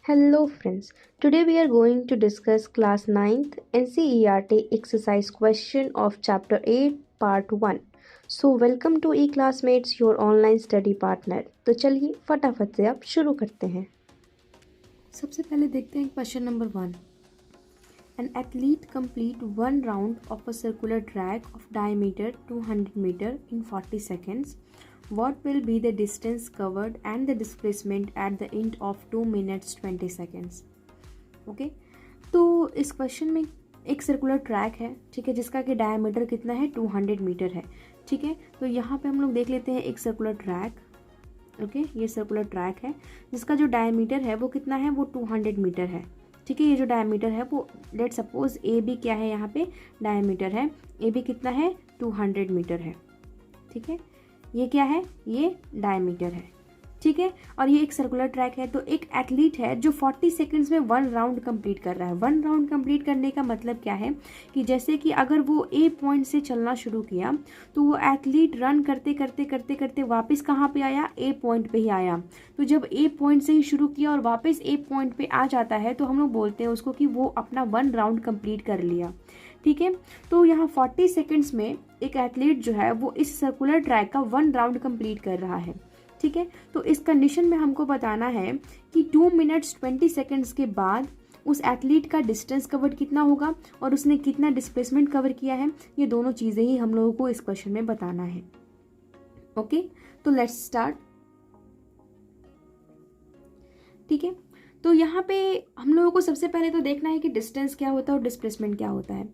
Hello friends, today we are going to discuss class 9th NCERT exercise question of chapter 8 part 1. So welcome to e-classmates your online study partner. तो चलिए फटाफट से अब शुरू करते हैं। सबसे पहले देखते हैं question number 1। An athlete complete one round of a circular track of diameter 200 meter in 40 seconds. What will be the distance covered and the displacement at the end of 2 minutes 20 seconds? Okay तो इस question में एक circular track है, ठीक है, जिसका कि diameter कितना है 200 मीटर है। ठीक है, तो यहाँ पे हम लोग देख लेते हैं एक सर्कुलर ट्रैक। ओके ये सर्कुलर ट्रैक है जिसका जो डायमीटर है वो कितना है, वो 200 मीटर है। ठीक है, ये जो डायमीटर है वो लेट सपोज ए बी क्या है, यहाँ पे डायमीटर है, ए बी कितना है 200 मीटर है। ठीक है, ये क्या है, ये डायमीटर है। ठीक है, और ये एक सर्कुलर ट्रैक है। तो एक एथलीट है जो 40 सेकंड्स में वन राउंड कंप्लीट कर रहा है। वन राउंड कंप्लीट करने का मतलब क्या है कि जैसे कि अगर वो ए पॉइंट से चलना शुरू किया तो वो एथलीट रन करते करते करते करते वापस कहाँ पे आया, ए पॉइंट पे ही आया। तो जब ए पॉइंट से ही शुरू किया और वापस ए पॉइंट पे आ जाता है तो हम लोग बोलते हैं उसको कि वो अपना वन राउंड कंप्लीट कर लिया। ठीक है, तो यहाँ 40 सेकेंड्स में एक एथलीट जो है वो इस सर्कुलर ट्रैक का वन राउंड कंप्लीट कर रहा है। ठीक है, तो इस कंडीशन में हमको बताना है कि 2 मिनट्स 20 सेकेंड्स के बाद उस एथलीट का डिस्टेंस कवर कितना होगा और उसने कितना डिस्प्लेसमेंट कवर किया है। ये दोनों चीज़ें ही हम लोगों को इस क्वेश्चन में बताना है। ओके, तो लेट्स स्टार्ट। ठीक है, तो यहाँ पे हम लोगों को सबसे पहले तो देखना है कि डिस्टेंस क्या होता है और डिस्प्लेसमेंट क्या होता है।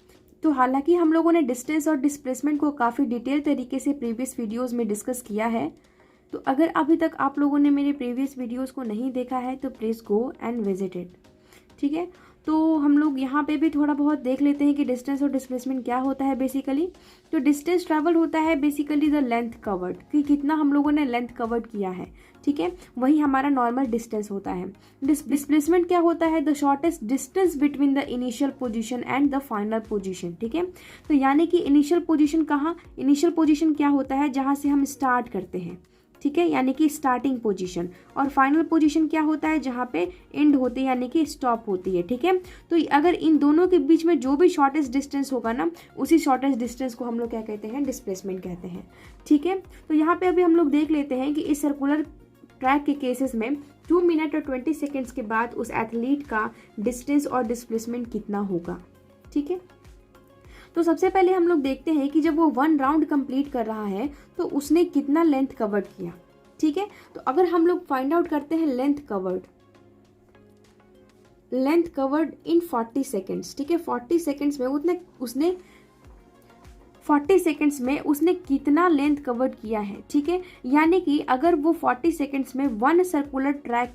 तो हालांकि हम लोगों ने डिस्टेंस और डिस्प्लेसमेंट को काफ़ी डिटेल तरीके से प्रीवियस वीडियोज़ में डिस्कस किया है। तो अगर अभी तक आप लोगों ने मेरे प्रीवियस वीडियोस को नहीं देखा है तो please go and visit it. ठीक है, तो हम लोग यहाँ पे भी थोड़ा बहुत देख लेते हैं कि डिस्टेंस और डिस्प्लेसमेंट क्या होता है बेसिकली। तो डिस्टेंस ट्रैवल होता है बेसिकली द लेंथ कवर्ड, कि कितना हम लोगों ने लेंथ कवर्ड किया है। ठीक है, वही हमारा नॉर्मल डिस्टेंस होता है। डिस्प्लेसमेंट क्या होता है, the shortest distance between the initial position and the final position. ठीक है, तो यानी कि इनिशियल पोजीशन कहाँ, इनिशियल पोजीशन क्या होता है, जहाँ से हम स्टार्ट करते हैं। ठीक है, यानी कि स्टार्टिंग पोजीशन, और फाइनल पोजीशन क्या होता है, जहाँ पे एंड होती है यानी कि स्टॉप होती है। ठीक है, तो अगर इन दोनों के बीच में जो भी शॉर्टेस्ट डिस्टेंस होगा ना, उसी शॉर्टेस्ट डिस्टेंस को हम लोग क्या कहते हैं, डिस्प्लेसमेंट कहते हैं। ठीक है, तो यहाँ पे अभी हम लोग देख लेते हैं कि इस सर्कुलर ट्रैक के केसेस में 2 मिनट और 20 सेकेंड्स के बाद उस एथलीट का डिस्टेंस और डिस्प्लेसमेंट कितना होगा। ठीक है, तो सबसे पहले हम लोग देखते हैं कि जब वो वन राउंड कंप्लीट कर रहा है तो उसने कितना लेंथ कवर्ड किया। ठीक है, तो अगर हम लोग फाइंड आउट करते हैं लेंथ कवर्ड इन 40 सेकेंड्स। ठीक है, 40 सेकेंड्स में उसने 40 सेकेंड्स में उसने कितना लेंथ कवर्ड किया है। ठीक है, यानी कि अगर वो 40 सेकेंड्स में वन सर्कुलर ट्रैक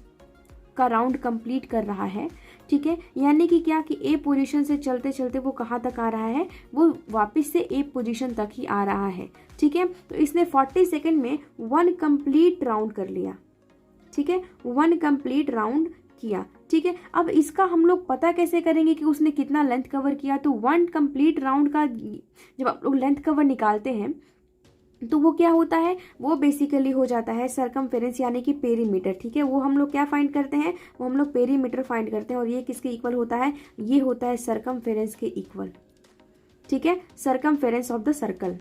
का राउंड कंप्लीट कर रहा है, ठीक है, यानी कि क्या कि ए पोजीशन से चलते चलते वो कहाँ तक आ रहा है, वो वापस से ए पोजीशन तक ही आ रहा है। ठीक है, तो इसने 40 सेकेंड में वन कंप्लीट राउंड कर लिया। ठीक है, वन कंप्लीट राउंड किया। ठीक है, अब इसका हम लोग पता कैसे करेंगे कि उसने कितना लेंथ कवर किया। तो वन कंप्लीट राउंड का जब आप लोग लेंथ कवर निकालते हैं तो वो क्या होता है, वो बेसिकली हो जाता है सरकमफेरेंस यानी कि पेरीमीटर। ठीक है, वो हम लोग क्या फाइंड करते हैं, वो हम लोग पेरीमीटर फाइंड करते हैं, और ये किसके इक्वल होता है, ये होता है सरकमफेरेंस के इक्वल। ठीक है, circumference of the circle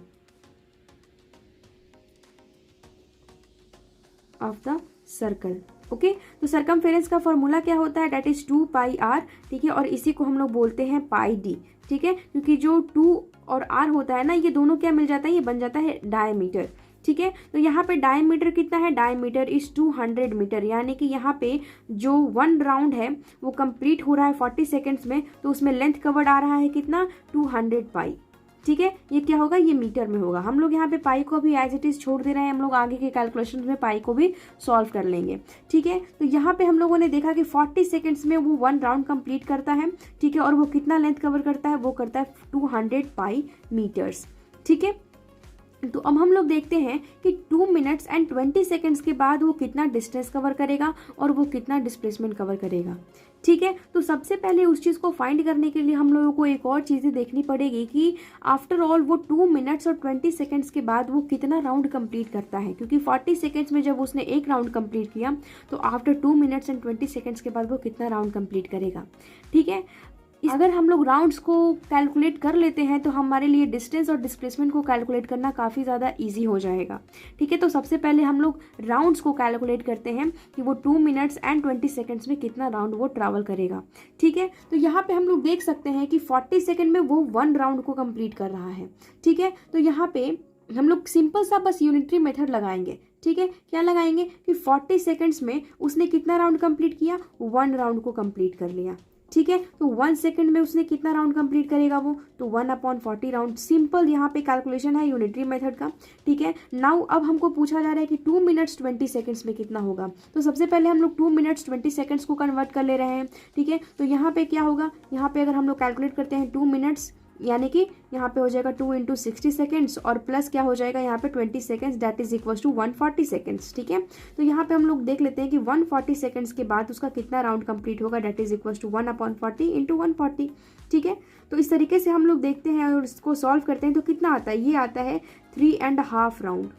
okay, तो सरकमफेरेंस का फॉर्मूला क्या होता है, डेट इज 2 पाई आर। ठीक है, और इसी को हम लोग बोलते हैं पाई डी। ठीक है, क्योंकि जो 2 और आर होता है ना, ये दोनों क्या मिल जाता है, ये बन जाता है डायमीटर। ठीक है, तो यहाँ पे डायमीटर कितना है, डायमीटर इज 200 मीटर, यानी कि यहाँ पे जो वन राउंड है वो कंप्लीट हो रहा है 40 सेकेंड्स में, तो उसमें लेंथ कवर्ड आ रहा है कितना, 200 पाई। ठीक है, ये क्या होगा, ये मीटर में होगा। हम लोग यहाँ पे पाई को भी एज इट इज छोड़ दे रहे हैं, हम लोग आगे के कैलकुलेशन में पाई को भी सॉल्व कर लेंगे। ठीक है, तो यहाँ पे हम लोगों ने देखा कि 40 सेकेंड्स में वो वन राउंड कंप्लीट करता है। ठीक है, और वो कितना लेंथ कवर करता है, वो करता है 200 पाई मीटर्स। ठीक है, तो अब हम लोग देखते हैं कि 2 मिनट्स एंड 20 सेकेंड्स के बाद वो कितना डिस्टेंस कवर करेगा और वो कितना डिस्प्लेसमेंट कवर करेगा। ठीक है, तो सबसे पहले उस चीज़ को फाइंड करने के लिए हम लोगों को एक और चीज़ें देखनी पड़ेगी कि आफ्टर ऑल वो 2 मिनट्स और 20 सेकेंड्स के बाद वो कितना राउंड कंप्लीट करता है, क्योंकि 40 सेकेंड्स में जब उसने एक राउंड कंप्लीट किया तो आफ्टर 2 मिनट्स एंड 20 सेकेंड्स के बाद वो कितना राउंड कंप्लीट करेगा। ठीक है, अगर हम लोग राउंड्स को कैलकुलेट कर लेते हैं तो हमारे लिए डिस्टेंस और डिस्प्लेसमेंट को कैलकुलेट करना काफ़ी ज़्यादा इजी हो जाएगा। ठीक है, तो सबसे पहले हम लोग राउंड्स को कैलकुलेट करते हैं कि वो 2 मिनट्स एंड 20 सेकेंड्स में कितना राउंड वो ट्रैवल करेगा। ठीक है, तो यहाँ पे हम लोग देख सकते हैं कि 40 सेकेंड में वो 1 राउंड को कंप्लीट कर रहा है। ठीक है, तो यहाँ पे हम लोग सिंपल सा बस यूनिटरी मेथड लगाएंगे। ठीक है, क्या लगाएंगे कि 40 सेकेंड्स में उसने कितना राउंड कंप्लीट किया, 1 राउंड को कंप्लीट कर लिया। ठीक है, तो 1 सेकेंड में उसने कितना राउंड कंप्लीट करेगा वो, तो 1/40 राउंड। सिंपल यहाँ पे कैलकुलेशन है यूनिटरी मेथड का। ठीक है, नाउ अब हमको पूछा जा रहा है कि 2 मिनट्स 20 सेकेंड्स में कितना होगा। तो सबसे पहले हम लोग 2 मिनट्स 20 सेकेंड्स को कन्वर्ट कर ले रहे हैं। ठीक है, तो यहाँ पे क्या होगा, यहाँ पे अगर हम लोग कैलकुलेट करते हैं 2 मिनट्स यानी कि यहाँ पे हो जाएगा 2 × 60 सेकेंड्स और प्लस क्या हो जाएगा यहाँ पे 20 seconds, that is equal to 140 seconds. ठीक है, तो यहाँ पे हम लोग देख लेते हैं कि 140 सेकेंड्स के बाद उसका कितना राउंड कंप्लीट होगा, दैट इज इक्वल टू 1/40 × 140। ठीक है, तो इस तरीके से हम लोग देखते हैं और इसको सॉल्व करते हैं तो कितना आता है, ये आता है 3.5 राउंड।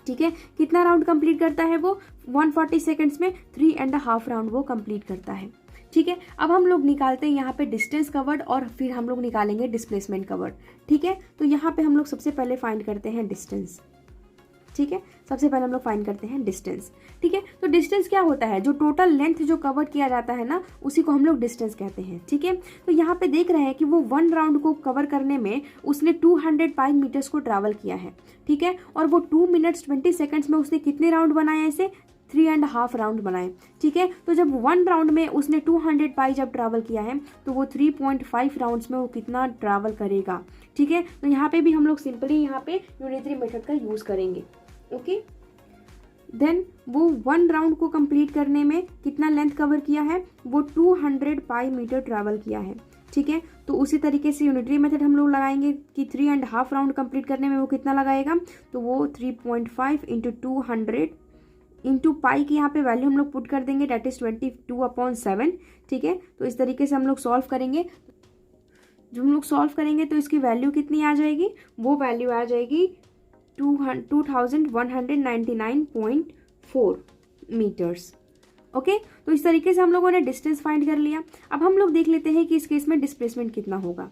ठीक है, कितना राउंड कंप्लीट करता है वो, 140 सेकेंड्स में 3.5 राउंड वो कंप्लीट करता है। ठीक है, अब हम लोग निकालते हैं यहाँ पे डिस्टेंस कवर्ड और फिर हम लोग निकालेंगे डिस्प्लेसमेंट कवर्ड। ठीक है, तो यहाँ पे हम लोग सबसे पहले फाइंड करते हैं डिस्टेंस। ठीक है, सबसे पहले हम लोग फाइंड करते हैं डिस्टेंस। ठीक है, तो डिस्टेंस क्या होता है, जो टोटल लेंथ जो कवर किया जाता है ना, उसी को हम लोग डिस्टेंस कहते हैं। ठीक है, तो यहाँ पे देख रहे हैं कि वो 1 राउंड को कवर करने में उसने 200 पाई मीटर्स को ट्रैवल किया है। ठीक है, और वो 2 मिनट्स 20 सेकेंड्स में उसने कितने राउंड बनाए, ऐसे 3.5 राउंड बनाए। ठीक है, तो जब 1 राउंड में उसने 200 पाई जब ट्रैवल किया है तो वो 3.5 राउंड्स में वो कितना ट्रैवल करेगा। ठीक है, तो यहाँ पे भी हम लोग सिंपली यहाँ पे यूनिटरी मेथड का यूज करेंगे। ओके, देन वो 1 राउंड को कंप्लीट करने में कितना लेंथ कवर किया है, वो 200 पाई मीटर ट्रैवल किया है। ठीक है, तो उसी तरीके से यूनिटरी मेथड हम लोग लगाएंगे कि 3.5 राउंड कंप्लीट करने में वो कितना लगाएगा, तो वो 3.5 × 200 इंटू पाई की यहाँ पे वैल्यू हम लोग पुट कर देंगे, डेट इज 22/7। ठीक है, तो इस तरीके से हम लोग सॉल्व करेंगे। जब हम लोग सॉल्व करेंगे तो इसकी वैल्यू कितनी आ जाएगी, वो वैल्यू आ जाएगी 2199.4 मीटर्स। ओके, तो इस तरीके से हम लोगों ने डिस्टेंस फाइंड कर लिया। अब हम लोग देख लेते हैं कि इस केस में डिस्प्लेसमेंट कितना होगा।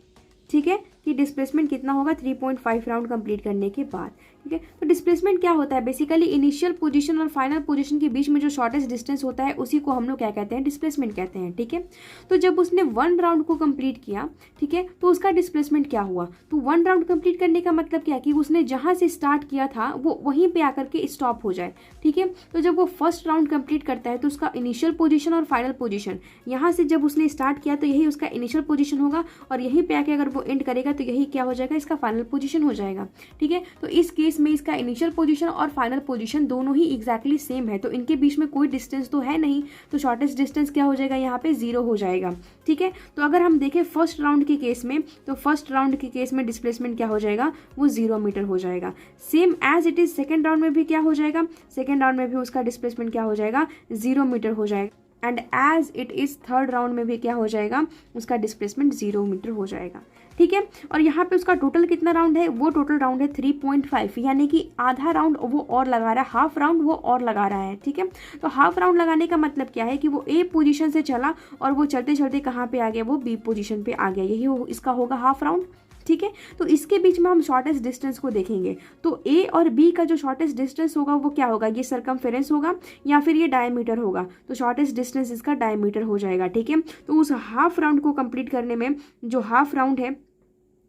ठीक है, कि डिस्प्लेसमेंट कितना होगा 3.5 राउंड कंप्लीट करने के बाद। ठीक है, तो डिस्प्लेसमेंट क्या होता है, बेसिकली इनिशियल पोजीशन और फाइनल पोजीशन के बीच में जो शॉर्टेस्ट डिस्टेंस होता है उसी को हम लोग क्या कहते हैं, डिस्प्लेसमेंट कहते हैं। ठीक है, तो जब उसने 1 राउंड को कंप्लीट किया, ठीक है, तो उसका डिस्प्लेसमेंट क्या हुआ, तो 1 राउंड कंप्लीट करने का मतलब क्या कि उसने जहां से स्टार्ट किया था वो वहीं पे आकर के स्टॉप हो जाए। ठीक है, तो जब वो फर्स्ट राउंड कंप्लीट करता है तो उसका इनिशियल पोजीशन और फाइनल पोजीशन, यहाँ से जब उसने स्टार्ट किया तो यही उसका इनिशियल पोजीशन होगा और यहीं पे आके अगर वो एंड करेगा तो यही क्या हो जाएगा, इसका फाइनल पोजीशन हो जाएगा। ठीक है, तो इस केस में इसका इनिशियल पोजीशन और फाइनल पोजीशन दोनों ही एग्जैक्टली सेम है, तो इनके बीच में कोई डिस्टेंस तो है नहीं, तो शॉर्टेस्ट डिस्टेंस क्या हो जाएगा, यहाँ पे 0 हो जाएगा। ठीक है, तो अगर हम देखें फर्स्ट राउंड के केस में, तो फर्स्ट राउंड के केस में डिस्प्लेसमेंट क्या हो जाएगा, वो 0 मीटर हो जाएगा। Same as it is second round में भी क्या हो जाएगा, सेकेंड राउंड में भी उसका डिस्प्लेसमेंट क्या हो जाएगा, 0 मीटर हो जाएगा। And as it is third round में भी क्या हो जाएगा, उसका डिस्प्लेसमेंट 0 मीटर हो जाएगा। ठीक है, और यहाँ पे उसका टोटल कितना राउंड है, वो टोटल राउंड है 3.5, यानी कि आधा राउंड वो और लगा रहा है, हाफ राउंड वो और लगा रहा है। ठीक है, तो हाफ राउंड लगाने का मतलब क्या है कि वो ए पोजीशन से चला और वो चलते चलते कहाँ पे आ गया, वो बी पोजीशन पे आ गया, यही इसका होगा हाफ राउंड। ठीक है, तो इसके बीच में हम शॉर्टेस्ट डिस्टेंस को देखेंगे, तो ए और बी का जो शॉर्टेस्ट डिस्टेंस होगा वो क्या होगा, ये सरकमफेरेंस होगा या फिर ये डायमीटर होगा, तो शॉर्टेस्ट डिस्टेंस इसका डायमीटर हो जाएगा। ठीक है, तो उस हाफ राउंड को कंप्लीट करने में, जो हाफ राउंड है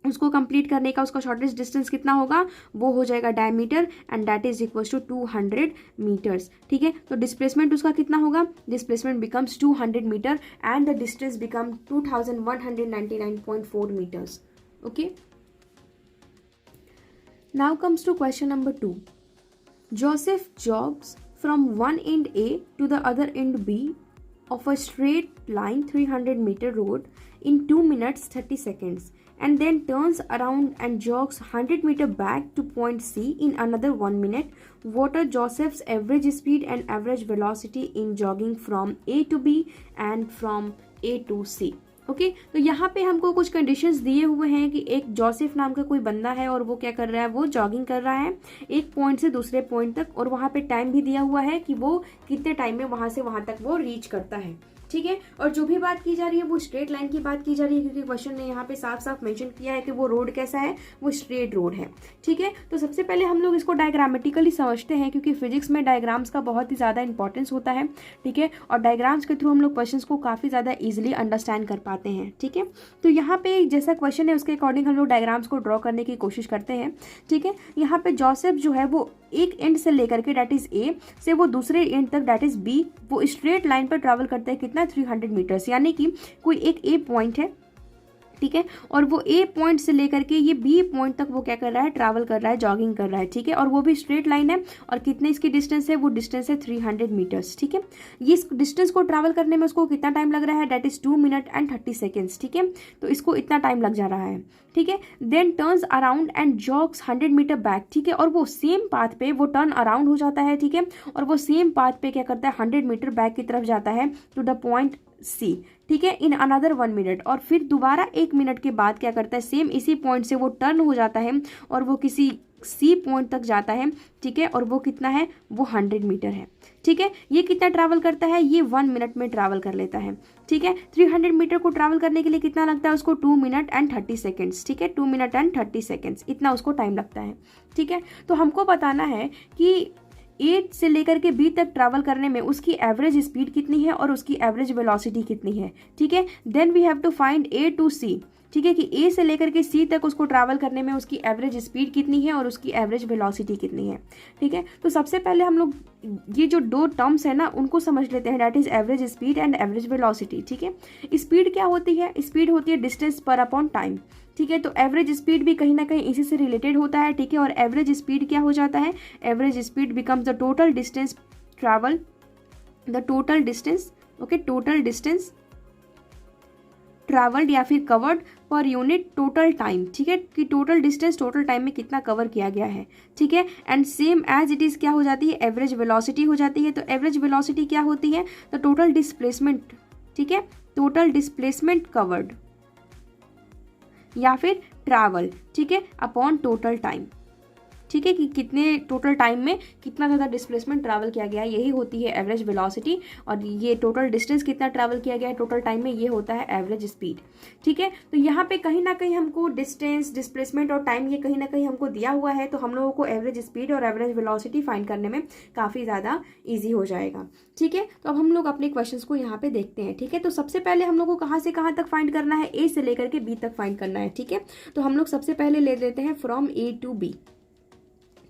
उसको कंप्लीट करने का उसका शॉर्टेस्ट डिस्टेंस कितना होगा, वो हो जाएगा diameter and that is equal to 200 metres. ठीक है, तो डिस्प्लेसमेंट उसका कितना होगा, displacement becomes 200 metre and the distance become 2199.4 metres. Okay, now comes to question number 2. Joseph jogs from one end A to the other end B of a straight line 300 meter road in 2 minutes 30 seconds and then turns around and jogs 100 meter back to point C in another 1 minute. What are Joseph's average speed and average velocity in jogging from A to B and from A to C? Okay तो यहाँ पे हमको कुछ conditions दिए हुए हैं कि एक जोसेफ नाम का कोई बंदा है और वो क्या कर रहा है, वो जॉगिंग कर रहा है एक पॉइंट से दूसरे पॉइंट तक, और वहाँ पे टाइम भी दिया हुआ है कि वो कितने टाइम में वहाँ से वहाँ तक वो रीच करता है, ठीक है। और जो भी बात की जा रही है वो स्ट्रेट लाइन की बात की जा रही है, क्योंकि क्वेश्चन ने यहाँ पे साफ साफ मेंशन किया है कि वो रोड कैसा है, वो स्ट्रेट रोड है, ठीक है। तो सबसे पहले हम लोग इसको डायग्रामेटिकली समझते हैं, क्योंकि फिजिक्स में डायग्राम्स का बहुत ही ज़्यादा इंपॉर्टेंस होता है, ठीक है। और डायग्राम्स के थ्रू हम लोग क्वेश्चन को काफ़ी ज़्यादा ईजिली अंडरस्टैंड कर पाते हैं, ठीक है। तो यहाँ पे जैसा क्वेश्चन है उसके अकॉर्डिंग हम लोग डायग्राम्स को ड्रॉ करने की कोशिश करते हैं, ठीक है। यहाँ पे जोसेफ जो है वो एक एंड से लेकर के डेट इज ए से वो दूसरे एंड तक डेट इज बी, वो स्ट्रेट लाइन पर ट्रैवल करता है कितना 300 मीटर्स, यानी कि कोई एक ए पॉइंट है, ठीक है, और वो ए पॉइंट से लेकर के ये बी पॉइंट तक वो क्या कर रहा है, ट्रैवल कर रहा है, जॉगिंग कर रहा है, ठीक है। और वो भी स्ट्रेट लाइन है, और कितने इसकी डिस्टेंस है, वो डिस्टेंस है 300 मीटर्स, ठीक है। ये इस डिस्टेंस को ट्रैवल करने में उसको कितना टाइम लग रहा है, that is 2 minute and 30 seconds, ठीक है। तो इसको इतना टाइम लग जा रहा है, ठीक है। Then turns around and jogs 100 metre back, ठीक है, और वो सेम पाथ पे वो टर्न अराउंड हो जाता है, ठीक है, और वो सेम पाथ पे क्या करता है, 100 मीटर बैक की तरफ जाता है टू द पॉइंट सी, ठीक है, इन अनदर 1 मिनट। और फिर दोबारा 1 मिनट के बाद क्या करता है, सेम इसी पॉइंट से वो टर्न हो जाता है और वो किसी सी पॉइंट तक जाता है, ठीक है, और वो कितना है, वो 100 मीटर है, ठीक है। ये कितना ट्रैवल करता है, ये 1 मिनट में ट्रैवल कर लेता है, ठीक है। 300 मीटर को ट्रैवल करने के लिए कितना लगता है उसको, 2 मिनट एंड 30 सेकेंड्स, ठीक है, 2 मिनट एंड 30 सेकेंड्स इतना उसको टाइम लगता है, ठीक है। तो हमको बताना है कि ए से लेकर के बी तक ट्रैवल करने में उसकी एवरेज स्पीड कितनी है और उसकी एवरेज वेलोसिटी कितनी है, ठीक है। Then we have to find A to C, ठीक है, कि ए से लेकर के सी तक उसको ट्रैवल करने में उसकी एवरेज स्पीड कितनी है और उसकी एवरेज वेलोसिटी कितनी है, ठीक है। तो सबसे पहले हम लोग ये जो दो टर्म्स है ना उनको समझ लेते हैं, that is average speed and average velocity, ठीक है। स्पीड क्या होती है, स्पीड होती है डिस्टेंस पर अपॉन टाइम, ठीक है। तो एवरेज स्पीड भी कहीं ना कहीं इसी से रिलेटेड होता है, ठीक है। और एवरेज स्पीड क्या हो जाता है, average speed becomes the total distance travel, the total distance, okay, total distance travelled या फिर covered per unit total time, ठीक है, कि टोटल डिस्टेंस टोटल टाइम में कितना कवर किया गया है, ठीक है। And same as it is क्या हो जाती है, एवरेज वेलोसिटी हो जाती है। तो एवरेज वेलोसिटी क्या होती है, द टोटल डिस्प्लेसमेंट, ठीक है, टोटल डिस्प्लेसमेंट कवर्ड या फिर ट्रैवल, ठीक है, अपॉन टोटल टाइम, ठीक है, कि कितने टोटल टाइम में कितना ज़्यादा डिस्प्लेसमेंट ट्रैवल किया गया है, यही होती है एवरेज वेलोसिटी। और ये टोटल डिस्टेंस कितना ट्रैवल किया गया है टोटल टाइम में, ये होता है एवरेज स्पीड, ठीक है। तो यहाँ पे कहीं ना कहीं हमको डिस्टेंस, डिस्प्लेसमेंट और टाइम ये कहीं ना कहीं हमको दिया हुआ है, तो हम लोगों को एवरेज स्पीड और एवरेज वेलोसिटी फाइंड करने में काफ़ी ज़्यादा ईजी हो जाएगा, ठीक है। तो अब हम लोग अपने क्वेश्चन को यहाँ पे देखते हैं, ठीक है। तो सबसे पहले हम लोग को कहाँ से कहाँ तक फाइंड करना है, ए से लेकर के बी तक फाइंड करना है, ठीक है। तो हम लोग सबसे पहले ले लेते हैं फ्रॉम ए टू बी,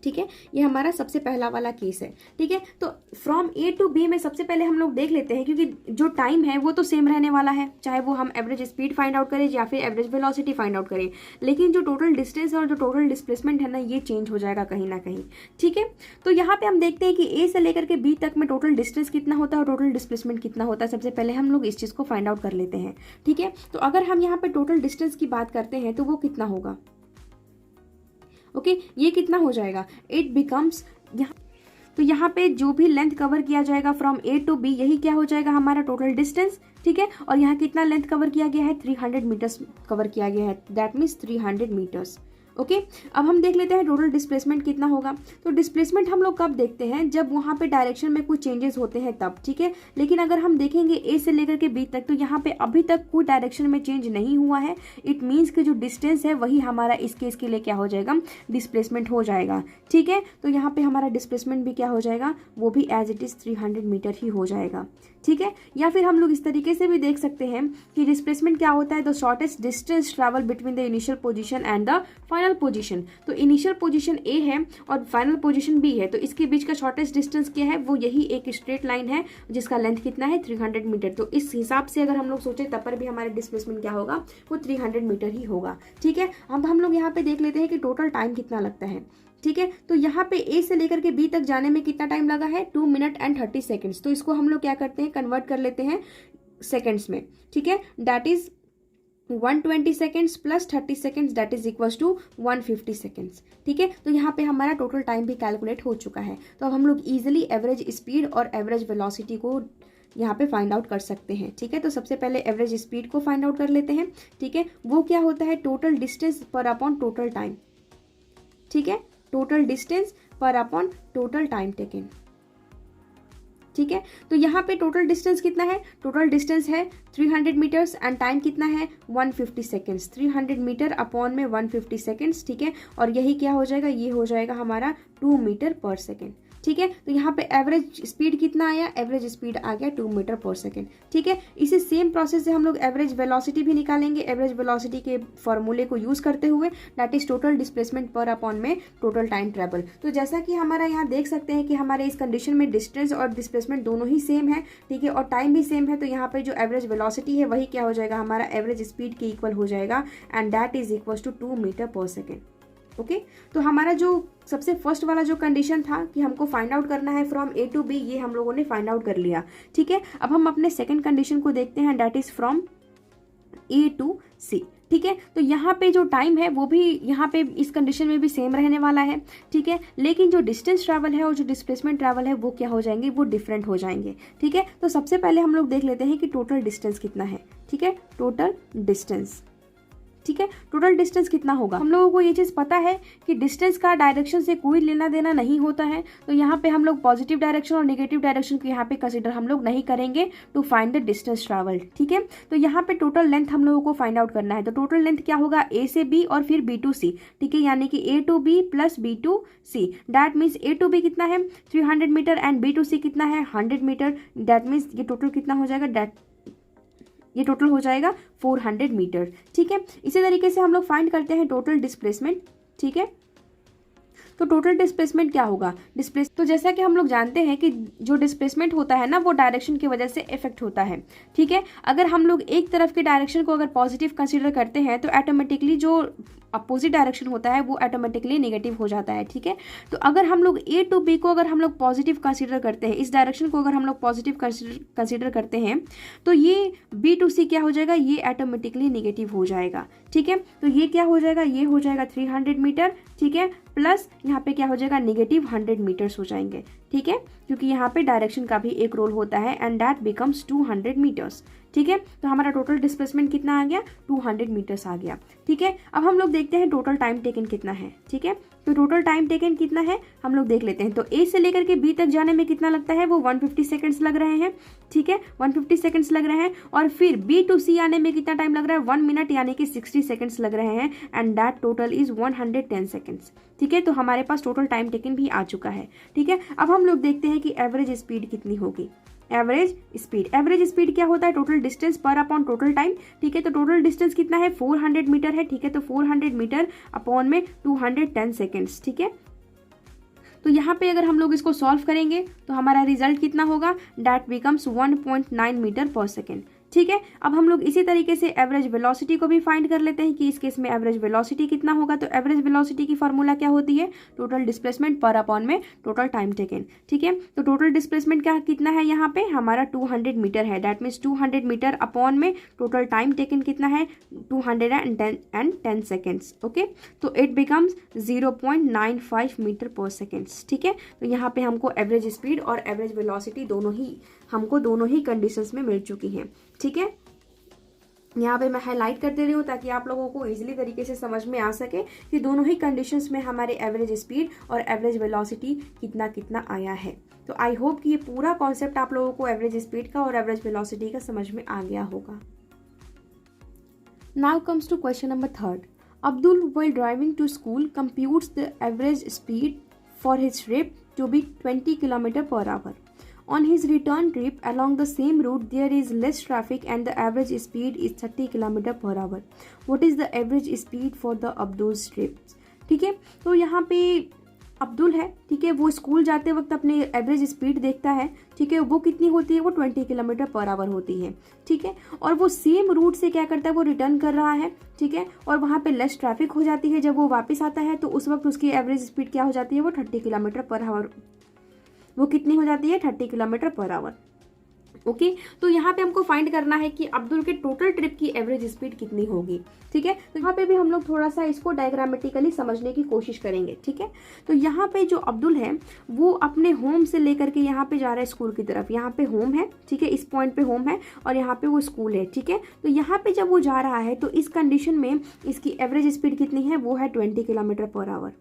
ठीक है, ये हमारा सबसे पहला वाला केस है, ठीक है। तो फ्रॉम ए टू बी में सबसे पहले हम लोग देख लेते हैं, क्योंकि जो टाइम है वो तो सेम रहने वाला है, चाहे वो हम एवरेज स्पीड फाइंड आउट करें या फिर एवरेज वेलोसिटी फाइंड आउट करें, लेकिन जो टोटल डिस्टेंस और जो टोटल डिस्प्लेसमेंट है ना, ये चेंज हो जाएगा कहीं ना कहीं, ठीक है। तो यहाँ पे हम देखते हैं कि ए से लेकर के बी तक में टोटल डिस्टेंस कितना होता है और टोटल डिस्प्लेसमेंट कितना होता है। सबसे पहले हम लोग इस चीज़ को फाइंड आउट कर लेते हैं, ठीक है। तो अगर हम यहाँ पे टोटल डिस्टेंस की बात करते हैं तो वो कितना होगा, ओके, ये कितना हो जाएगा, इट बिकम्स, तो यहाँ पे जो भी लेंथ कवर किया जाएगा फ्रॉम ए टू बी, यही क्या हो जाएगा हमारा टोटल डिस्टेंस, ठीक है। और यहाँ कितना लेंथ कवर किया गया है, 300 मीटर्स कवर किया गया है, दैट मीन्स 300 मीटर्स, ओके। अब हम देख लेते हैं टोटल डिस्प्लेसमेंट कितना होगा। तो डिस्प्लेसमेंट हम लोग कब देखते हैं, जब वहाँ पे डायरेक्शन में कुछ चेंजेस होते हैं तब, ठीक है। लेकिन अगर हम देखेंगे ए से लेकर के बी तक, तो यहाँ पे अभी तक कोई डायरेक्शन में चेंज नहीं हुआ है, इट मीन्स कि जो डिस्टेंस है वही हमारा इस केस के लिए क्या हो जाएगा, डिस्प्लेसमेंट हो जाएगा, ठीक है। तो यहाँ पे हमारा डिस्प्लेसमेंट भी क्या हो जाएगा, वो भी एज इट इज 300 मीटर ही हो जाएगा, ठीक है। या फिर हम लोग इस तरीके से भी देख सकते हैं कि डिस्प्लेसमेंट क्या होता है, the shortest distance travel between the initial position and the final position. तो इनिशियल पोजीशन ए है और फाइनल पोजीशन बी है, तो इसके बीच का शॉर्टेस्ट डिस्टेंस क्या है, वो यही एक स्ट्रेट लाइन है जिसका लेंथ कितना है, 300 मीटर। तो इस हिसाब से अगर हम लोग सोचे तब पर भी हमारा डिस्प्लेसमेंट क्या होगा, वो 300 मीटर ही होगा, ठीक है। अब हम लोग यहाँ पे देख लेते हैं कि टोटल टाइम कितना लगता है, ठीक है। तो यहाँ पे ए से लेकर के बी तक जाने में कितना टाइम लगा है, 2 मिनट एंड 30 सेकेंड्स। तो इसको हम लोग क्या करते हैं, कन्वर्ट कर लेते हैं सेकेंड्स में, ठीक है। That is 120 seconds plus 30 seconds that is equals to 150 seconds. ठीक है, तो यहाँ पे हमारा टोटल टाइम भी कैलकुलेट हो चुका है। तो अब हम लोग इजीली एवरेज स्पीड और एवरेज वेलोसिटी को यहाँ पे फाइंड आउट कर सकते हैं। ठीक है, तो सबसे पहले एवरेज स्पीड को फाइंड आउट कर लेते हैं। ठीक है, वो क्या होता है, टोटल डिस्टेंस पर अपॉन टोटल टाइम। ठीक है, टोटल डिस्टेंस पर अपॉन टोटल टाइम टेकन। ठीक है, तो यहाँ पे टोटल डिस्टेंस कितना है, टोटल डिस्टेंस है 300 मीटर्स एंड टाइम कितना है 150 सेकेंड्स। 300 मीटर अपॉन में 150 सेकेंड्स। ठीक है, और यही क्या हो जाएगा, ये हो जाएगा हमारा 2 मीटर पर सेकेंड। ठीक है, तो यहाँ पे एवरेज स्पीड कितना आया, एवरेज स्पीड आ गया 2 मीटर पर सेकेंड। ठीक है, इसी सेम प्रोसेस से हम लोग एवरेज वेलोसिटी भी निकालेंगे, एवरेज वेलोसिटी के फॉर्मूले को यूज करते हुए, दैट इज टोटल डिस्प्लेसमेंट पर अपॉन में टोटल टाइम ट्रेवल। तो जैसा कि हमारा यहाँ देख सकते हैं कि हमारे इस कंडीशन में डिस्टेंस और डिस्प्लेसमेंट दोनों ही सेम है। ठीक है, और टाइम भी सेम है, तो यहाँ पे जो एवरेज वेलोसिटी है वही क्या हो जाएगा, हमारा एवरेज स्पीड के इक्वल हो जाएगा and that is equal to 2 metre per second. Okay, तो हमारा जो सबसे फर्स्ट वाला जो कंडीशन था कि हमको फाइंड आउट करना है फ्रॉम ए टू बी, ये हम लोगों ने फाइंड आउट कर लिया। ठीक है, अब हम अपने सेकंड कंडीशन को देखते हैं, that is from A to C. ठीक है, तो यहाँ पे जो टाइम है वो भी यहाँ पे इस कंडीशन में भी सेम रहने वाला है। ठीक है, लेकिन जो डिस्टेंस ट्रैवल है और जो डिस्प्लेसमेंट ट्रैवल है वो क्या हो जाएंगे, वो डिफरेंट हो जाएंगे। ठीक है, तो सबसे पहले हम लोग देख लेते हैं कि टोटल डिस्टेंस कितना है। ठीक है, टोटल डिस्टेंस। ठीक है, टोटल डिस्टेंस कितना होगा, हम लोगों को ये चीज पता है कि डिस्टेंस का डायरेक्शन से कोई लेना देना नहीं होता है। तो यहाँ पे हम लोग पॉजिटिव डायरेक्शन और नेगेटिव डायरेक्शन को यहाँ पे कंसीडर हम लोग नहीं करेंगे to find the distance travelled. ठीक है, तो यहाँ पे टोटल लेंथ हम लोगों को फाइंड आउट करना है। तो टोटल लेंथ क्या होगा, ए से बी और फिर बी टू सी। ठीक है, यानी कि A to B plus B to C, that means A to B कितना है 300 metre and B to C कितना है 100 मीटर। दैट मीन्स ये टोटल कितना हो जाएगा, ये टोटल हो जाएगा 400 मीटर। ठीक है, इसी तरीके से हम लोग फाइंड करते हैं टोटल डिस्प्लेसमेंट। ठीक है, तो टोटल डिस्प्लेसमेंट क्या होगा, तो जैसा कि हम लोग जानते हैं कि जो डिस्प्लेसमेंट होता है ना वो डायरेक्शन की वजह से इफेक्ट होता है। ठीक है, अगर हम लोग एक तरफ के डायरेक्शन को अगर पॉजिटिव कंसीडर करते हैं तो ऑटोमेटिकली जो अपोजिट डायरेक्शन होता है वो ऑटोमेटिकली नेगेटिव हो जाता है। ठीक है, तो अगर हम लोग ए टू बी को अगर हम लोग पॉजिटिव कंसीडर करते हैं, इस डायरेक्शन को अगर हम लोग पॉजिटिव कंसीडर करते हैं, तो ये बी टू सी क्या हो जाएगा, ये ऑटोमेटिकली नेगेटिव हो जाएगा। ठीक है, तो ये क्या हो जाएगा, ये हो जाएगा 300 मीटर। ठीक है, प्लस यहाँ पे क्या हो जाएगा, नेगेटिव 100 मीटर्स हो जाएंगे। ठीक है, क्योंकि यहाँ पे डायरेक्शन का भी एक रोल होता है एंड दैट बिकम्स 200 मीटर्स। ठीक है, तो हमारा टोटल डिस्प्लेसमेंट कितना आ गया, 200 मीटर्स आ गया। ठीक है, अब हम लोग देखते हैं टोटल टाइम टेकन कितना है। ठीक है, तो टोटल टाइम टेकन कितना है हम लोग देख लेते हैं। तो ए से लेकर के बी तक जाने में कितना लगता है, वो 150 सेकंड्स लग रहे हैं। ठीक है, 150 सेकंड्स लग रहे हैं, और फिर बी टू सी आने में कितना टाइम लग रहा है, 1 मिनट यानी कि 60 सेकंड्स लग रहे हैं and that total is 110 seconds. ठीक है, तो हमारे पास टोटल टाइम टेकन भी आ चुका है। ठीक है, अब हम लोग देखते हैं कि एवरेज स्पीड कितनी होगी। एवरेज स्पीड क्या होता है, टोटल डिस्टेंस पर अपॉन टोटल टाइम। ठीक है, तो टोटल डिस्टेंस कितना है 400 मीटर है। ठीक है, तो 400 मीटर अपॉन में 210 सेकेंड्स। ठीक है, तो यहाँ पे अगर हम लोग इसको सॉल्व करेंगे तो हमारा रिजल्ट कितना होगा, that becomes 1.9 metre per second. ठीक है, अब हम लोग इसी तरीके से एवरेज वेलोसिटी को भी फाइंड कर लेते हैं कि इस केस में एवरेज वेलोसिटी कितना होगा। तो एवरेज वेलोसिटी की फॉर्मूला क्या होती है, टोटल डिस्प्लेसमेंट पर अपॉन में टोटल टाइम टेकन। ठीक है, तो टोटल डिस्प्लेसमेंट क्या कितना है, यहाँ पे हमारा 200 मीटर है, दैट मीन्स 200 मीटर अपॉन में टोटल टाइम टेकन कितना है 210 सेकेंड्स। ओके, तो इट बिकम्स 0.95 मीटर पर सेकेंड्स। ठीक है, तो यहाँ पे हमको एवरेज स्पीड और एवरेज वेलोसिटी दोनों ही कंडीशंस में मिल चुकी हैं। ठीक है, यहाँ पे मैं हाईलाइट कर दे रही हूँ ताकि आप लोगों को इजीली तरीके से समझ में आ सके कि दोनों ही कंडीशंस में हमारे एवरेज स्पीड और एवरेज वेलोसिटी कितना कितना आया है। तो आई होप कि ये पूरा कॉन्सेप्ट आप लोगों को एवरेज स्पीड का और एवरेज वेलोसिटी का समझ में आ गया होगा। Now comes to question number 3rd। Abdul, while driving to school, computes the average speed for his trip to be 20 km/h. On his return trip along the same route, there is less traffic and the average speed is 30 km/h. What is the average speed for the Abdul's trip? ठीक है, तो यहाँ पे अब्दुल है। ठीक है, वो school जाते वक्त अपने एवरेज स्पीड देखता है। ठीक है, वो कितनी होती है, वो 20 km/h होती है। ठीक है, और वो सेम रूट से क्या करता है, वो रिटर्न कर रहा है। ठीक है, और वहाँ पे लेस ट्रैफिक हो जाती है। जब वो वापस आता है तो उस वक्त उसकी एवरेज स्पीड क्या हो जाती है, वो 30 km/h। वो कितनी हो जाती है, 30 km/h। ओके तो यहाँ पे हमको फाइंड करना है कि अब्दुल के टोटल ट्रिप की एवरेज स्पीड कितनी होगी। ठीक है, तो यहाँ पे भी हम लोग थोड़ा सा इसको डायग्रामेटिकली समझने की कोशिश करेंगे। ठीक है, तो यहाँ पे जो अब्दुल है वो अपने होम से लेकर के यहाँ पे जा रहा है स्कूल की तरफ। यहाँ पे होम है, ठीक है, इस पॉइंट पे होम है और यहाँ पे वो स्कूल है। ठीक है, तो यहाँ पे जब वो जा रहा है तो इस कंडीशन में इसकी एवरेज स्पीड कितनी है, वो है 20 किलोमीटर पर आवर।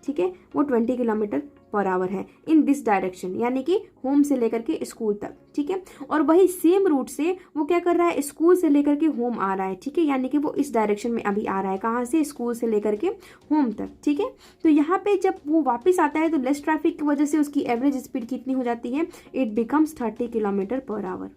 ठीक है, वो 20 किलोमीटर पर आवर है इन दिस डायरेक्शन, यानी कि होम से लेकर के स्कूल तक। ठीक है, और वही सेम रूट से वो क्या कर रहा है, स्कूल से लेकर के होम आ रहा है। ठीक है, यानी कि वो इस डायरेक्शन में अभी आ रहा है, कहाँ से, स्कूल से लेकर के होम तक। ठीक है, तो यहाँ पे जब वो वापस आता है तो लेस ट्रैफिक की वजह से उसकी एवरेज स्पीड कितनी हो जाती है, it becomes 30 kilometre per hour.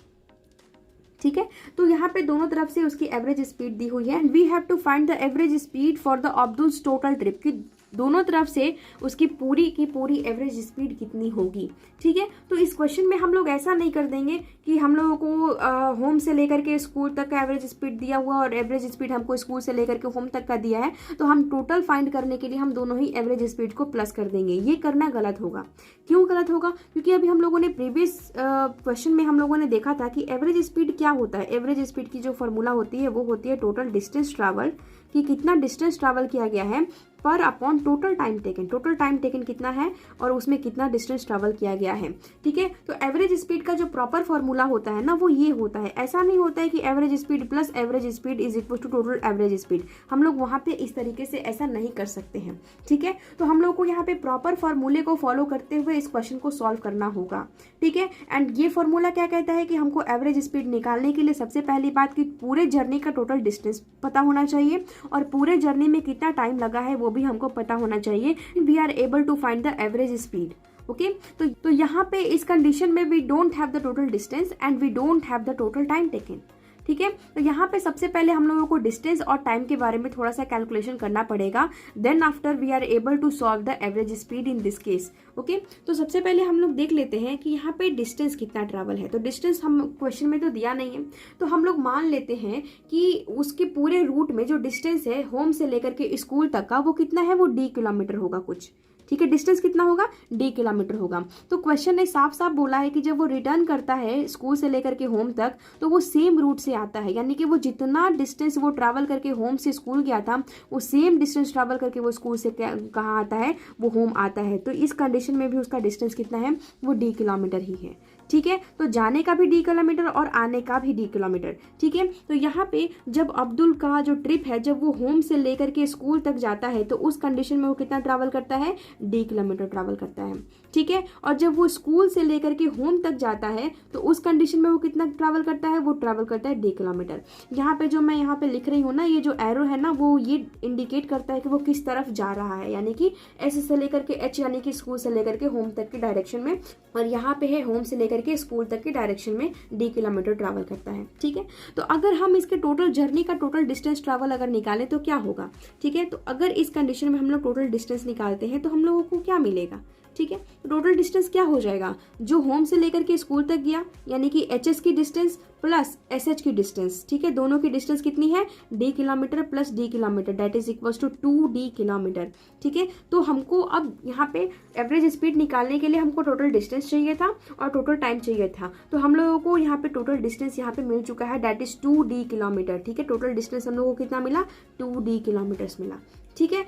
ठीक है, तो यहाँ पे दोनों तरफ से उसकी एवरेज स्पीड दी हुई है and we have to find the average speed for the अब्दुल्स टोटल ट्रिप, की दोनों तरफ से उसकी पूरी की पूरी एवरेज स्पीड कितनी होगी। ठीक है, तो इस क्वेश्चन में हम लोग ऐसा नहीं कर देंगे कि हम लोगों को होम से लेकर के स्कूल तक का एवरेज स्पीड दिया हुआ और एवरेज स्पीड हमको स्कूल से लेकर के होम तक का दिया है, तो हम टोटल फाइंड करने के लिए हम दोनों ही एवरेज स्पीड को प्लस कर देंगे। ये करना गलत होगा। क्यों गलत होगा, क्योंकि अभी हम लोगों ने प्रीवियस क्वेश्चन में हम लोगों ने देखा था कि एवरेज स्पीड क्या होता है। एवरेज स्पीड की जो फॉर्मूला होती है वो होती है टोटल डिस्टेंस ट्रैवल, कि कितना डिस्टेंस ट्रैवल किया गया है पर upon total time taken. Total time taken कितना है और उसमें कितना डिस्टेंस ट्रैवल किया गया है। ठीक है, तो एवरेज स्पीड का जो प्रॉपर फॉर्मूला होता है ना, वो ये होता है। ऐसा नहीं होता है कि average speed plus average speed is equal to total average speed. हम लोग वहाँ पे इस तरीके से ऐसा नहीं कर सकते हैं। ठीक है, तो हम लोग को यहाँ पे प्रॉपर फॉर्मूले को फॉलो करते हुए इस क्वेश्चन को सॉल्व करना होगा। ठीक है, एंड ये फॉर्मूला क्या कहता है कि हमको एवरेज स्पीड निकालने के लिए सबसे पहली बात कि पूरे जर्नी का टोटल डिस्टेंस पता होना चाहिए और पूरे जर्नी में कितना टाइम लगा है वो भी हमको पता होना चाहिए। We are able to find the average speed. Okay, तो यहाँ पे इस कंडीशन में we don't have the total distance and we don't have the total time taken. ठीक है, तो यहाँ पे सबसे पहले हम लोगों को डिस्टेंस और टाइम के बारे में थोड़ा सा कैलकुलेशन करना पड़ेगा। Then after we are able to solve the average speed in this case. Okay, तो सबसे पहले हम लोग देख लेते हैं कि यहाँ पे डिस्टेंस कितना ट्रैवल है। तो डिस्टेंस हम क्वेश्चन में तो दिया नहीं है, तो हम लोग मान लेते हैं कि उसके पूरे रूट में जो डिस्टेंस है होम से लेकर के स्कूल तक का वो कितना है, वो d किलोमीटर होगा कुछ। ठीक है, डिस्टेंस कितना होगा, d किलोमीटर होगा। तो क्वेश्चन ने साफ साफ बोला है कि जब वो रिटर्न करता है स्कूल से लेकर के होम तक तो वो सेम रूट से आता है, यानी कि वो जितना डिस्टेंस वो ट्रैवल करके होम से स्कूल गया था वो सेम डिस्टेंस ट्रैवल करके वो स्कूल से कहाँ आता है, वो होम आता है। तो इस कंडीशन में भी उसका डिस्टेंस कितना है, वो d किलोमीटर ही है। ठीक है, तो जाने का भी d किलोमीटर और आने का भी d किलोमीटर। ठीक है, तो यहाँ पे जब अब्दुल का जो ट्रिप है, जब वो होम से लेकर के स्कूल तक जाता है तो उस कंडीशन में वो कितना ट्रैवल करता है, d किलोमीटर ट्रैवल करता है। ठीक है, और जब वो स्कूल से लेकर के होम तक जाता है तो उस कंडीशन में वो कितना ट्रैवल करता है, वो ट्रैवल करता है d किलोमीटर। यहाँ पे जो मैं यहाँ पे लिख रही हूँ ना, ये जो एरो है ना, वो ये इंडिकेट करता है कि वो किस तरफ जा रहा है, यानी कि s से लेकर के h, यानी कि स्कूल से लेकर के होम तक की डायरेक्शन में, और यहाँ पे है होम से लेकर के स्कूल तक की डायरेक्शन में d किलोमीटर ट्रैवल करता है। ठीक है, तो अगर हम इसके टोटल जर्नी का टोटल डिस्टेंस ट्रैवल अगर निकालें तो क्या होगा। ठीक है, तो अगर इस कंडीशन में हम लोग टोटल डिस्टेंस निकालते हैं तो हम लोगों को क्या मिलेगा। ठीक है, टोटल डिस्टेंस क्या हो जाएगा, जो होम से लेकर के स्कूल तक गया यानी कि HS की डिस्टेंस प्लस SH की डिस्टेंस। ठीक है, दोनों की डिस्टेंस कितनी है, d kilometre plus d kilometre, that is equals to 2d kilometre. ठीक है, तो हमको अब यहाँ पे एवरेज स्पीड निकालने के लिए हमको टोटल डिस्टेंस चाहिए था और टोटल टाइम चाहिए था। तो हम लोगों को यहाँ पे टोटल डिस्टेंस यहाँ पे मिल चुका है, दैट इज 2d किलोमीटर। ठीक है, टोटल डिस्टेंस हम लोगों को कितना मिला, 2d किलोमीटर्स मिला। ठीक है,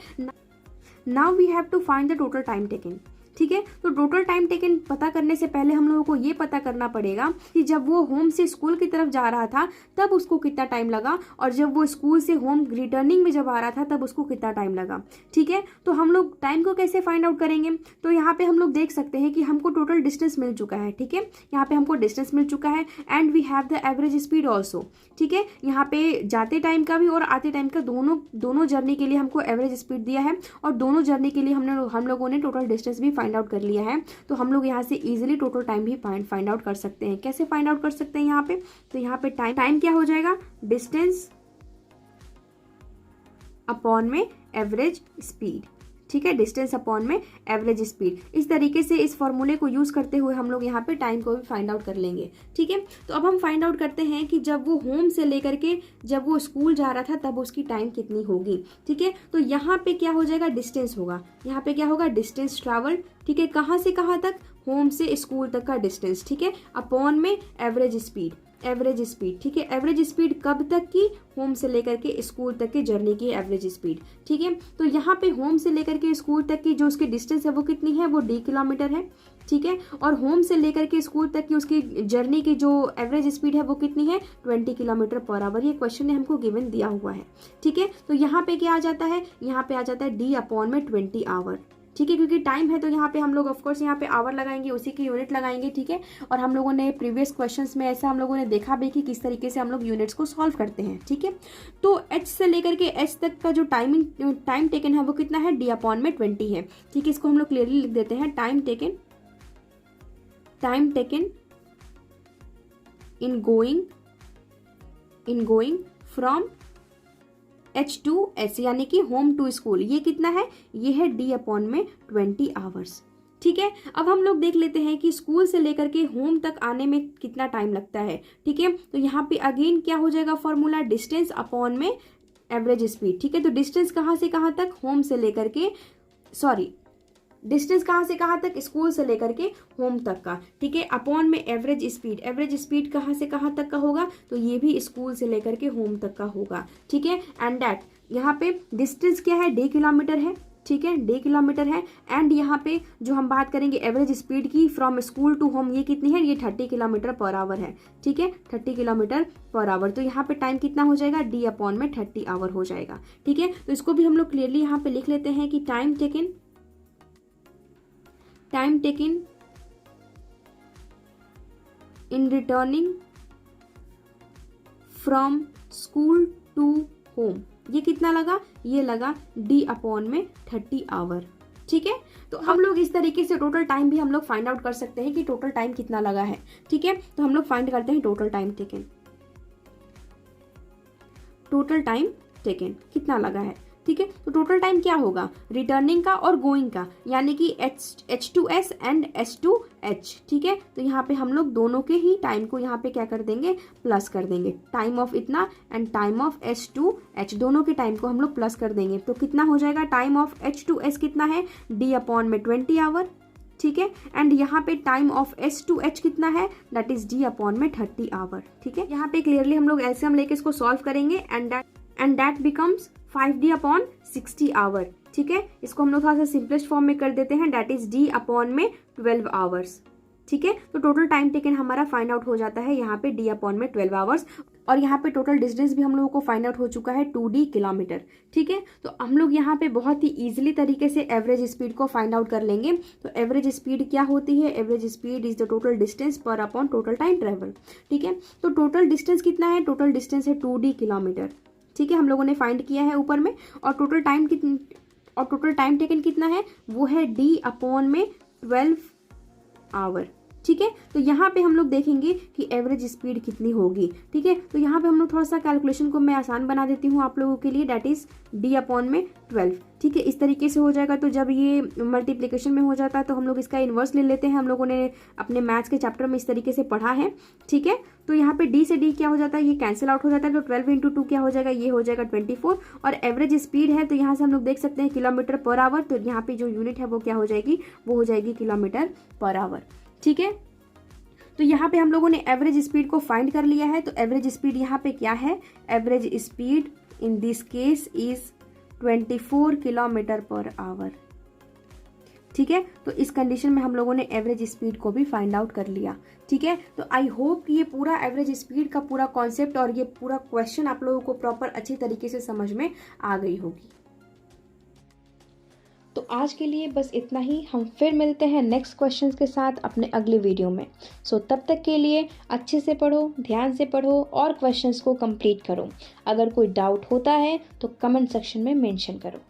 now we have to find the total time taken. ठीक है, तो टोटल टाइम टेकन पता करने से पहले हम लोगों को ये पता करना पड़ेगा कि जब वो होम से स्कूल की तरफ जा रहा था तब उसको कितना टाइम लगा, और जब वो स्कूल से होम रिटर्निंग में जब आ रहा था तब उसको कितना टाइम लगा। ठीक है, तो हम लोग टाइम को कैसे फाइंड आउट करेंगे, तो यहाँ पे हम लोग देख सकते हैं कि हमको टोटल डिस्टेंस मिल चुका है। ठीक है, यहाँ पे हमको डिस्टेंस मिल चुका है and we have the average speed also. ठीक है, यहाँ पे जाते टाइम का भी और आते टाइम का दोनों जर्नी के लिए हमको एवरेज स्पीड दिया है और दोनों जर्नी के लिए हम लोगों ने टोटल डिस्टेंस भी फाइंड आउट कर लिया है। तो हम लोग यहाँ से इजीली टोटल टाइम भी फाइंड आउट कर सकते हैं। कैसे फाइंड आउट कर सकते हैं यहाँ पे, तो यहाँ पे टाइम क्या हो जाएगा, डिस्टेंस अपॉन में एवरेज स्पीड। ठीक है, डिस्टेंस अपॉन में एवरेज स्पीड। इस तरीके से इस फॉर्मूले को यूज करते हुए हम लोग यहाँ पे टाइम को भी फाइंड आउट कर लेंगे। ठीक है, तो अब हम फाइंड आउट करते हैं कि जब वो होम से लेकर के जब वो स्कूल जा रहा था तब उसकी टाइम कितनी होगी। ठीक है, तो यहाँ पे क्या हो जाएगा, डिस्टेंस होगा। यहाँ पे क्या होगा, डिस्टेंस ट्रैवल। ठीक है, कहाँ से कहाँ तक, होम से स्कूल तक का डिस्टेंस, ठीक है, अपॉन में एवरेज स्पीड, ठीक है, एवरेज स्पीड कब तक की, होम से लेकर के स्कूल तक की जर्नी की एवरेज स्पीड, ठीक है। तो यहाँ पे होम से लेकर के स्कूल तक की जो उसकी डिस्टेंस है वो कितनी है, वो d किलोमीटर है, ठीक है। और होम से लेकर के स्कूल तक की उसकी जर्नी की जो एवरेज स्पीड है वो कितनी है, 20 किलोमीटर पर आवर। ये क्वेश्चन ने हमको गिवन दिया हुआ है, ठीक है। तो यहाँ पे क्या आ जाता है, यहाँ पे आ जाता है d अपॉन में 20 आवर, ठीक है, क्योंकि टाइम है तो यहाँ पे हम लोग ऑफकोर्स यहाँ पे आवर लगाएंगे, उसी की यूनिट लगाएंगे, ठीक है। और हम लोगों ने प्रीवियस क्वेश्चंस में ऐसा हम लोगों ने देखा भी कि किस तरीके से हम लोग यूनिट्स को सॉल्व करते हैं, ठीक है। तो h से लेकर के h तक का जो टाइम टेकन है वो कितना है, d अपॉन में 20 है, ठीक है। इसको हम लोग क्लियरली लिख देते हैं, time taken in going from h to s, यानी कि होम टू स्कूल, ये कितना है, ये है d अपॉन में 20 आवर्स, ठीक है। अब हम लोग देख लेते हैं कि स्कूल से लेकर के होम तक आने में कितना टाइम लगता है, ठीक है। तो यहाँ पे अगेन क्या हो जाएगा फॉर्मूला, डिस्टेंस अपॉन में एवरेज स्पीड, ठीक है। तो डिस्टेंस कहाँ से कहाँ तक, होम से लेकर के, सॉरी, डिस्टेंस कहाँ से कहाँ तक, स्कूल से लेकर के होम तक का, ठीक है, अपॉन में एवरेज स्पीड कहाँ से कहाँ तक का होगा, तो ये भी स्कूल से लेकर के होम तक का होगा, ठीक है। एंड दैट, यहाँ पे डिस्टेंस क्या है, d किलोमीटर है, ठीक है, d किलोमीटर है। एंड यहाँ पे जो हम बात करेंगे एवरेज स्पीड की फ्रॉम स्कूल टू होम, ये कितनी है, ये 30 किलोमीटर पर आवर है, ठीक है, 30 किलोमीटर पर आवर। तो यहाँ पे टाइम कितना हो जाएगा, d अपॉन में 30 आवर हो जाएगा, ठीक है। तो इसको भी हम लोग क्लियरली यहाँ पे लिख लेते हैं कि time taken in returning from school to home, ये कितना लगा, ये लगा d अपॉन में 30 आवर, ठीक है। तो हम लोग इस तरीके से टोटल टाइम भी हम लोग फाइंड आउट कर सकते हैं कि टोटल टाइम कितना लगा है, ठीक है। तो हम लोग फाइंड करते हैं टोटल टाइम टेकन कितना लगा है, ठीक है। तो टोटल टाइम क्या होगा, रिटर्निंग का और गोइंग का, यानी कि h to s and s to h, ठीक है। तो यहाँ पे हम लोग दोनों के ही टाइम को यहाँ पे क्या कर देंगे, प्लस कर देंगे, टाइम ऑफ इतना and time of s to h, दोनों के टाइम को हम लोग प्लस कर देंगे। तो कितना हो जाएगा, time of h to s कितना है, d अपॉन में 20 आवर, ठीक है। एंड यहाँ पे time of s to h कितना है, दैट इज d अपॉन में 30 आवर, ठीक है। यहाँ पे क्लियरली हम लोग एलसीएम लेके इसको सॉल्व करेंगे and that becomes 5d upon 60 hour, ठीक है। इसको हम लोग थोड़ा सा सिंपलेस्ट फॉर्म में कर देते हैं, दैट इज d अपॉन में 12 आवर्स, ठीक है। तो टोटल टाइम टेकन हमारा फाइंड आउट हो जाता है यहाँ पे d अपॉन में 12 आवर्स। और यहाँ पे टोटल डिस्टेंस भी हम लोगों को फाइंड आउट हो चुका है 2d किलोमीटर, ठीक है। तो हम लोग यहाँ पे बहुत ही इजीली तरीके से एवरेज स्पीड को फाइंड आउट कर लेंगे। तो एवरेज स्पीड क्या होती है, average speed is the total distance पर अपॉन टोटल टाइम ट्रेवल, ठीक है। तो टोटल डिस्टेंस कितना है, टोटल डिस्टेंस है 2d किलोमीटर, ठीक है, हम लोगों ने फाइंड किया है ऊपर में। और टोटल टाइम टेकन कितना है, वो है d अपॉन में 12 आवर, ठीक है। तो यहाँ पे हम लोग देखेंगे कि एवरेज स्पीड कितनी होगी, ठीक है। तो यहाँ पे हम लोग थोड़ा सा कैलकुलेशन को मैं आसान बना देती हूँ आप लोगों के लिए, दैट इज d अपॉन में 12, ठीक है। इस तरीके से हो जाएगा। तो जब ये मल्टीप्लिकेशन में हो जाता है तो हम लोग इसका इन्वर्स ले लेते हैं, हम लोगों ने अपने मैथ्स के चैप्टर में इस तरीके से पढ़ा है, ठीक है। तो यहाँ पे d से d क्या हो जाता है, ये कैंसिल आउट हो जाता है। तो 12 इंटू 2 क्या हो जाएगा, ये हो जाएगा 24। और एवरेज स्पीड है तो यहाँ से हम लोग देख सकते हैं किलोमीटर पर आवर, तो यहाँ पे जो यूनिट है वो क्या हो जाएगी, वो हो जाएगी किलोमीटर पर आवर, ठीक है। तो यहाँ पे हम लोगों ने एवरेज स्पीड को फाइंड कर लिया है। तो एवरेज स्पीड यहाँ पे क्या है, average speed in this case is 24 kilometre per hour, ठीक है। तो इस कंडीशन में हम लोगों ने एवरेज स्पीड को भी फाइंड आउट कर लिया, ठीक है। तो आई होप ये पूरा एवरेज स्पीड का पूरा कॉन्सेप्ट और ये पूरा क्वेश्चन आप लोगों को प्रॉपर अच्छी तरीके से समझ में आ गई होगी। तो आज के लिए बस इतना ही। हम फिर मिलते हैं नेक्स्ट क्वेश्चंस के साथ अपने अगले वीडियो में। सो तब तक के लिए अच्छे से पढ़ो, ध्यान से पढ़ो और क्वेश्चंस को कंप्लीट करो। अगर कोई डाउट होता है तो कमेंट सेक्शन में मेंशन करो।